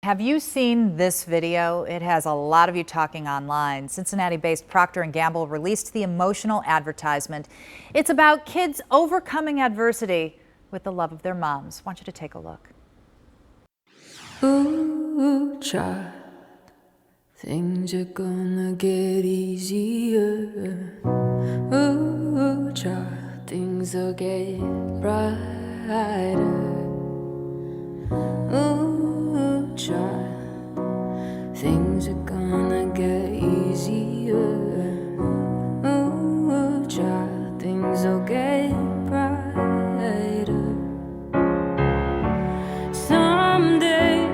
Have you seen this video? It has a lot of you talking online. Cincinnati-based Procter & Gamble released the emotional advertisement. It's about kids overcoming adversity with the love of their moms. I want you to take a look. Ooh, child, things are gonna get easier. Ooh, child, things will get brighter. Ooh, child, things are gonna get easier. Ooh, child, things will get brighter. Someday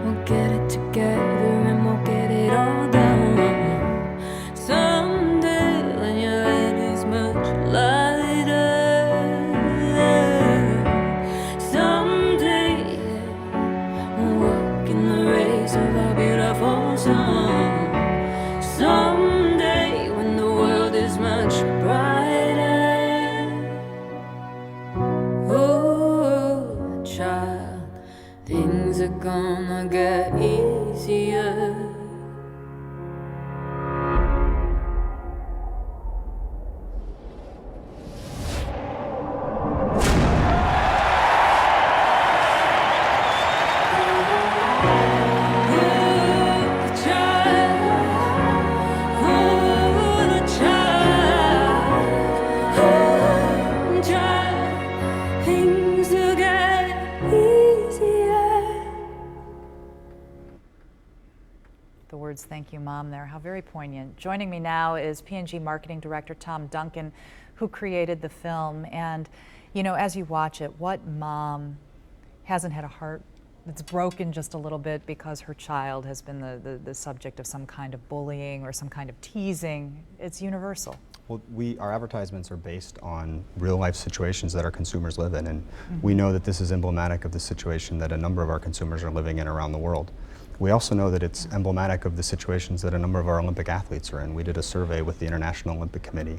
we'll get it together and we'll get it all done. Someday when your head is much lighter. Someday we'll walk in the rays of our beautiful sun. Someday when the world is much brighter. Oh, child, things are gonna get easier. The words "Thank you, Mom" there, how very poignant. Joining me now is P&G Marketing Director Tom Duncan, who created the film. And, you know, as you watch it, what mom hasn't had a heart that's broken just a little bit because her child has been the subject of some kind of bullying or some kind of teasing? It's universal. Well, our advertisements are based on real-life situations that our consumers live in, and we know that this is emblematic of the situation that a number of our consumers are living in around the world. We also know that it's emblematic of the situations that a number of our Olympic athletes are in. We did a survey with the International Olympic Committee,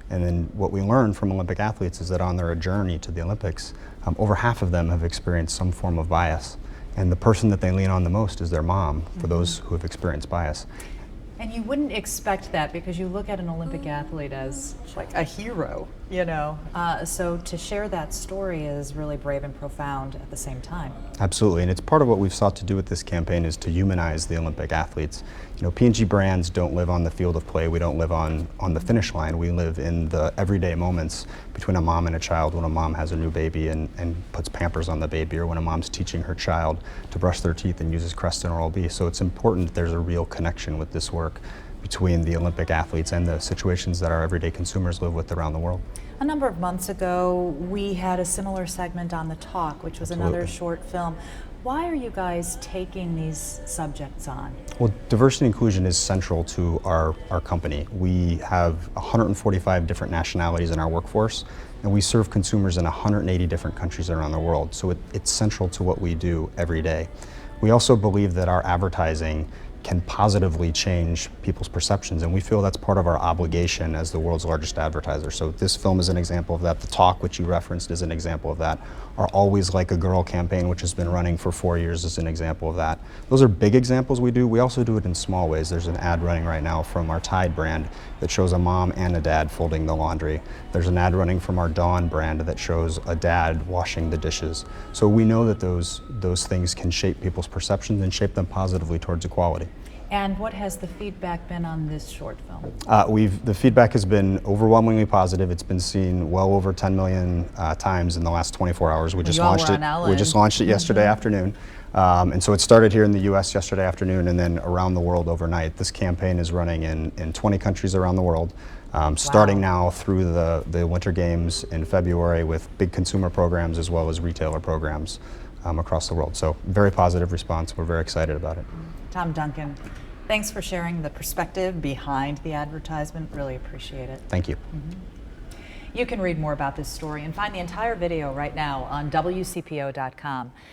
and then what we learned from Olympic athletes is that on their journey to the Olympics, over half of them have experienced some form of bias, and the person that they lean on the most is their mom for those who have experienced bias. And you wouldn't expect that because you look at an Olympic athlete as like a hero, you know. So to share that story is really brave and profound at the same time. Absolutely, and it's part of what we've sought to do with this campaign is to humanize the Olympic athletes. You know, P&G brands don't live on the field of play. We don't live on the finish line. We live in the everyday moments between a mom and a child, when a mom has a new baby and puts Pampers on the baby, or when a mom's teaching her child to brush their teeth and uses Crest and Oral-B. So it's important that there's a real connection with this work between the Olympic athletes and the situations that our everyday consumers live with around the world. A number of months ago, we had a similar segment on The Talk, which was another short film. Why are you guys taking these subjects on? Well, diversity and inclusion is central to our company. We have 145 different nationalities in our workforce, and we serve consumers in 180 different countries around the world. So it's central to what we do every day. We also believe that our advertising can positively change people's perceptions, and we feel that's part of our obligation as the world's largest advertiser. So this film is an example of that. The Talk, which you referenced, is an example of that. Our Always Like a Girl campaign, which has been running for 4 years, is an example of that. Those are big examples we do. We also do it in small ways. There's an ad running right now from our Tide brand that shows a mom and a dad folding the laundry. There's an ad running from our Dawn brand that shows a dad washing the dishes. So we know that those things can shape people's perceptions and shape them positively towards equality. And what has the feedback been on this short film? The feedback has been overwhelmingly positive. It's been seen well over 10 million times in the last 24 hours. We just launched it. We just launched it yesterday afternoon, and so it started here in the U.S. yesterday afternoon, and then around the world overnight. This campaign is running in 20 countries around the world, starting now through the Winter Games in February with big consumer programs as well as retailer programs across the world. So very positive response. We're very excited about it. Tom Duncan, thanks for sharing the perspective behind the advertisement. Really appreciate it. Thank you. You can read more about this story and find the entire video right now on WCPO.com.